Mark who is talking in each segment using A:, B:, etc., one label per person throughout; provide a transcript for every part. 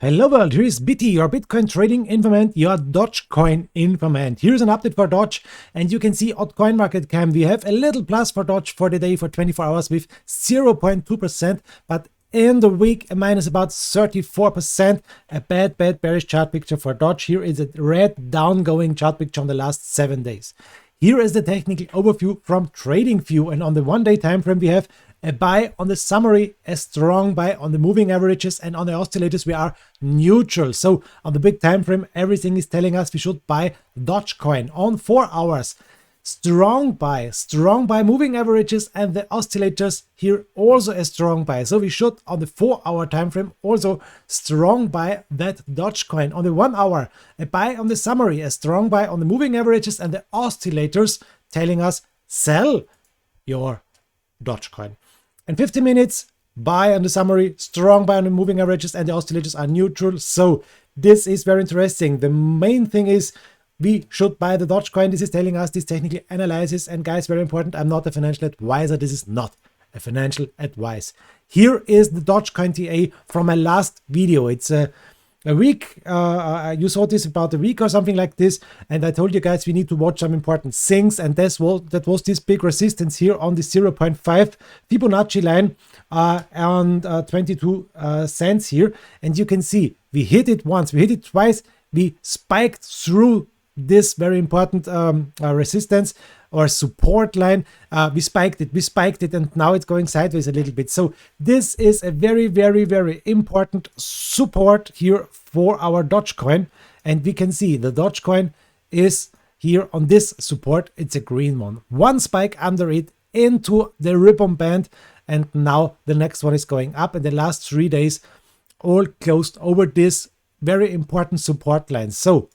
A: Hello world, here is BITI, your Bitcoin trading informant, your Dogecoin informant. Here's an update for Doge, and you can see on CoinMarketCap we have a little plus for Doge for the day for 24 hours with 0.2%, but in the week a minus about 34%. A bad bearish chart picture for Doge. Here is a red down going chart picture on the last 7 days. Here is the technical overview from TradingView, and on the 1 day time frame we have a buy on the summary, a strong buy on the moving averages, and on the oscillators we are neutral. So on the big time frame everything is telling us we should buy Dogecoin. On 4 hours, strong buy moving averages, and the oscillators here also a strong buy. So we should on the 4 hour time frame also strong buy that Dogecoin. On the 1 hour, a buy on the summary, a strong buy on the moving averages, and the oscillators telling us sell your Dogecoin. In 50 minutes, buy on the summary, strong buy on the moving averages, and the oscillators are neutral. So this is very interesting. The main thing is we should buy the Dogecoin. This is telling us this technical analysis. And guys, very important, I'm not a financial advisor. This is not a financial advice. Here is the Dogecoin TA from my last video. It's a week, you saw this about a week or something like this, and I told you guys we need to watch some important things, and that was this big resistance here on the 0.5 Fibonacci line on 22 cents here, and you can see we hit it once, we hit it twice, we spiked through this very important resistance or support line. We spiked it, and now it's going sideways a little bit. So this is a very important support here for our Dogecoin, and we can see the Dogecoin is here on this support. It's a green one spike under it into the ribbon band, and now the next one is going up, and the last 3 days all closed over this very important support line. So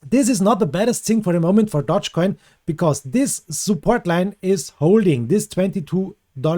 A: this is not the baddest thing for the moment for Dogecoin, because this support line is holding, this $22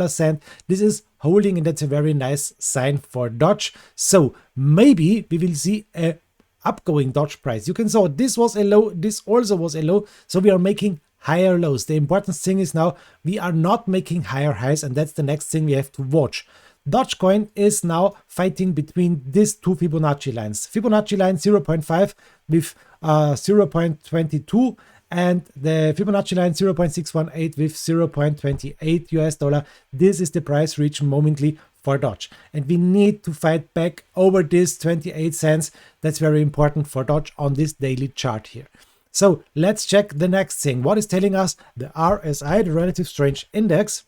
A: cent, this is holding, and that's a very nice sign for Doge. So maybe we will see a upgoing Doge price. You can see this was a low, this also was a low, so we are making higher lows. The important thing is now we are not making higher highs, and that's the next thing we have to watch. Dogecoin is now fighting between these two Fibonacci lines. Fibonacci line 0.5 with 0.22, and the Fibonacci line 0.618 with 0.28 US dollar. This is the price region momently for Doge, and we need to fight back over this 28 cents. That's very important for Doge on this daily chart here. So let's check the next thing. What is telling us the RSI, the relative strength index?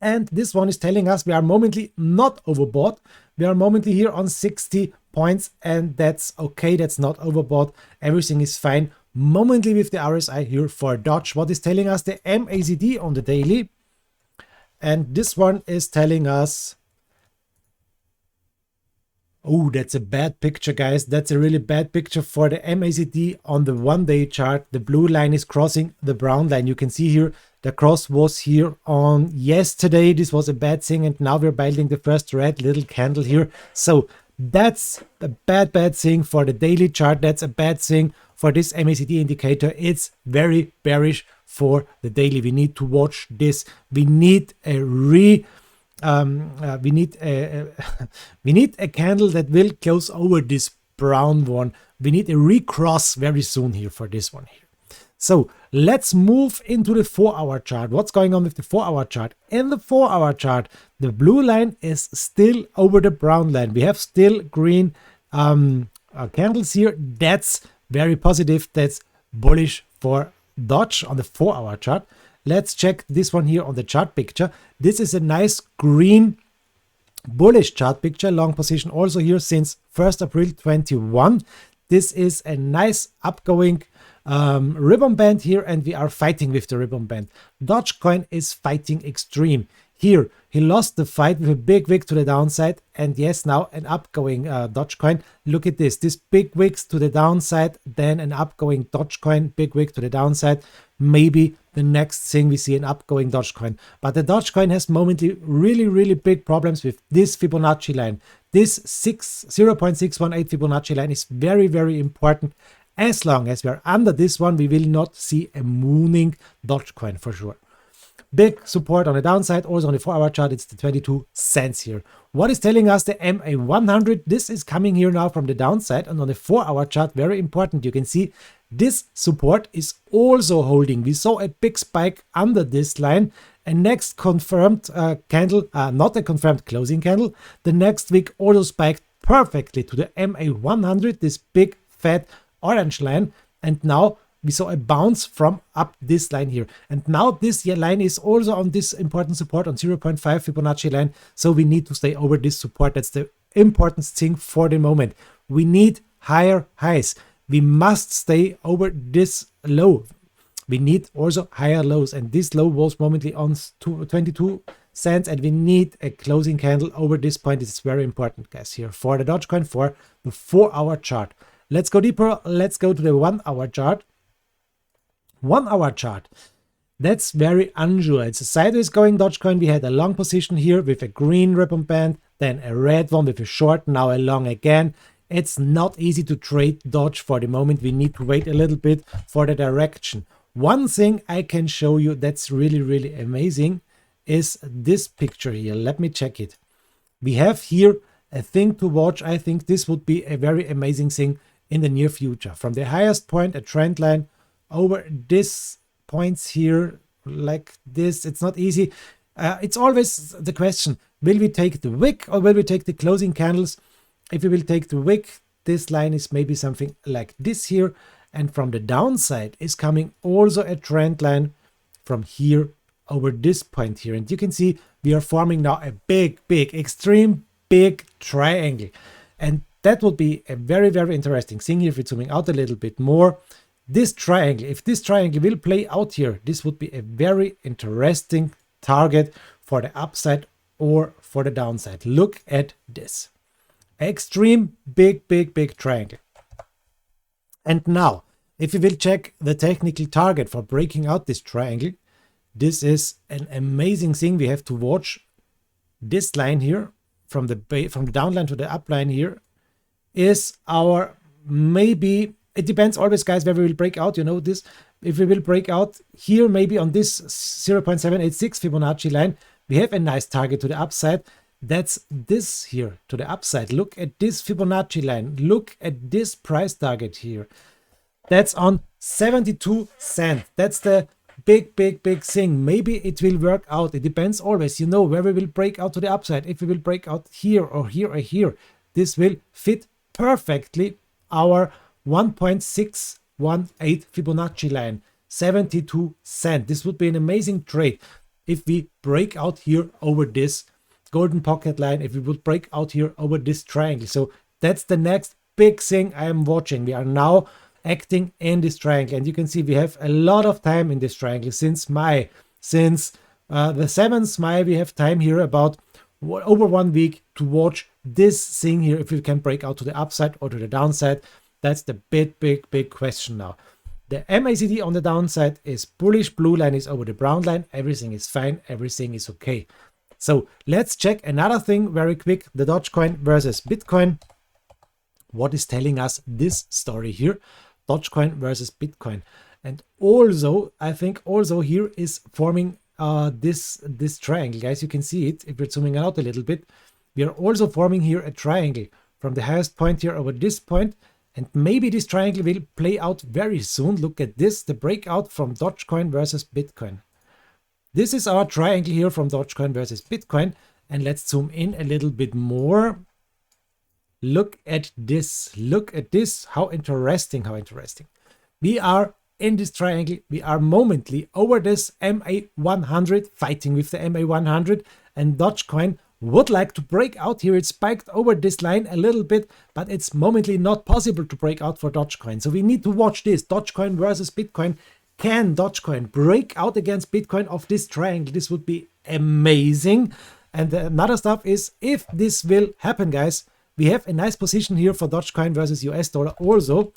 A: And this one is telling us we are momently not overbought. We are momently here on 60 points, and that's okay. That's not overbought. Everything is fine momently with the RSI here for Doge. What is telling us the MACD on the daily? And this one is telling us, oh, that's a bad picture, guys. That's a really bad picture for the MACD on the 1 day chart. The blue line is crossing the brown line. You can see here the cross was here on yesterday. This was a bad thing, and now we're building the first red little candle here. So that's a bad thing for the daily chart. That's a bad thing for this MACD indicator. It's very bearish for the daily. We need to watch this. We need a we need a candle that will close over this brown one. We need a recross very soon here for this one here. So let's move into the 4 hour chart. What's going on with the 4 hour chart? In the 4 hour chart, the blue line is still over the brown line. We have still green candles here. That's very positive. That's bullish for Doge on the 4 hour chart. Let's check this one here on the chart picture. This is a nice green bullish chart picture. Long position also here since 1st April 21. This is a nice upgoing ribbon band here, and we are fighting with the ribbon band. Dogecoin is fighting extreme. Here, he lost the fight with a big wick to the downside, and yes, now an upgoing Dogecoin. Look at this big wicks to the downside, then an upgoing Dogecoin, big wick to the downside. Maybe the next thing we see an upgoing Dogecoin. But the Dogecoin has momently really big problems with this Fibonacci line. This 0.618 Fibonacci line is very important. As long as we are under this one, we will not see a mooning Dogecoin for sure. Big support on the downside. Also on the 4-hour chart, it's the 22 cents here. What is telling us the MA100? This is coming here now from the downside, and on the 4-hour chart, very important, you can see this support is also holding. We saw a big spike under this line, a next confirmed candle, not a confirmed closing candle. The next week also spiked perfectly to the MA100, this big fat orange line, and now we saw a bounce from up this line here. And now this line is also on this important support on 0.5 Fibonacci line. So we need to stay over this support. That's the important thing for the moment. We need higher highs. We must stay over this low. We need also higher lows. And this low was momently on 22 cents. And we need a closing candle over this point. It's very important, guys, here for the Dogecoin, for the 4-hour chart. Let's go deeper. Let's go to the 1-hour chart. 1-hour chart, that's very unusual. It's a sideways going Dogecoin. We had a long position here with a green ribbon band, then a red one with a short, now a long again. It's not easy to trade Doge for the moment. We need to wait a little bit for the direction. One thing I can show you that's really, really amazing is this picture here. Let me check it. We have here a thing to watch. I think this would be a very amazing thing in the near future. From the highest point, a trend line over this points here like this. It's not easy. It's always the question, will we take the wick or will we take the closing candles? If we will take the wick, this line is maybe something like this here, and from the downside is coming also a trend line from here over this point here, and you can see we are forming now a big, extreme big triangle, and that will be a very, very interesting thing here. If we're zooming out a little bit more, this triangle, if this triangle will play out here, this would be a very interesting target for the upside or for the downside. Look at this. Extreme big triangle. And now, if you will check the technical target for breaking out this triangle, this is an amazing thing. We have to watch this line here from the downline to the upline here is our maybe. It depends always, guys, where we will break out. You know this. If we will break out here, maybe on this 0.786 Fibonacci line, we have a nice target to the upside. That's this here to the upside. Look at this Fibonacci line. Look at this price target here. That's on 72 cents. That's the big thing. Maybe it will work out. It depends always, you know, where we will break out to the upside. If we will break out here or here or here, this will fit perfectly our 1.618 Fibonacci line, 72 cents. This would be an amazing trade if we break out here over this golden pocket line, if we would break out here over this triangle. So that's the next big thing I am watching. We are now acting in this triangle, and you can see we have a lot of time in this triangle since May. Since the 7th May, we have time here about over 1 week to watch this thing here, if we can break out to the upside or to the downside. That's the big question now. The MACD on the downside is bullish. Blue line is over the brown line. Everything is fine. Everything is okay. So let's check another thing very quick. The Dogecoin versus Bitcoin. What is telling us this story here? Dogecoin versus Bitcoin. And also, I think also here is forming this triangle. Guys, you can see it if we're zooming out a little bit. We are also forming here a triangle from the highest point here over this point. And maybe this triangle will play out very soon. Look at this, the breakout from Dogecoin versus Bitcoin. This is our triangle here from Dogecoin versus Bitcoin. And let's zoom in a little bit more. Look at this. Look at this. How interesting, how interesting. We are in this triangle. We are momently over this MA100, fighting with the MA100, and Dogecoin would like to break out here. It spiked over this line a little bit, but it's momently not possible to break out for Dogecoin. So we need to watch this. Dogecoin versus Bitcoin. Can Dogecoin break out against Bitcoin of this triangle? This would be amazing. And another stuff is, if this will happen, guys, we have a nice position here for Dogecoin versus US dollar also.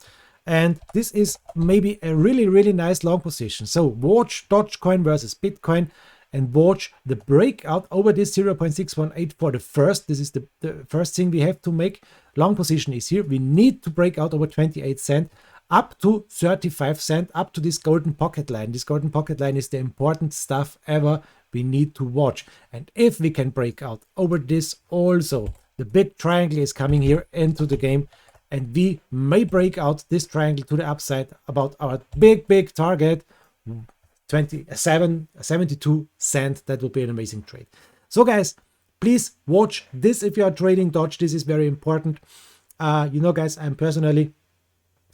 A: And this is maybe a really nice long position. So watch Dogecoin versus Bitcoin and watch the breakout over this 0.618 for the first. This is the first thing we have to make. Long position is here. We need to break out over 28 cents. up to 35 cents, up to this golden pocket line. This golden pocket line is the important stuff ever we need to watch. And if we can break out over this also, the big triangle is coming here into the game, and we may break out this triangle to the upside about our big target, 72 cents. That would be an amazing trade. So guys, please watch this if you are trading Doge. This is very important. You know, guys, I'm personally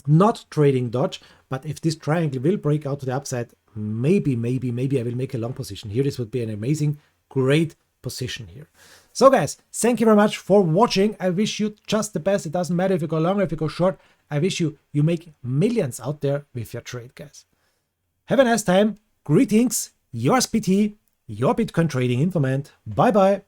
A: not trading Doge, but if this triangle will break out to the upside, maybe I will make a long position here. This would be an amazing, great position here. So guys, thank you very much for watching. I wish you just the best. It doesn't matter if you go long or if you go short. I wish you make millions out there with your trade, guys. Have a nice time. Greetings. Yours BT, your Bitcoin trading informant. Bye bye.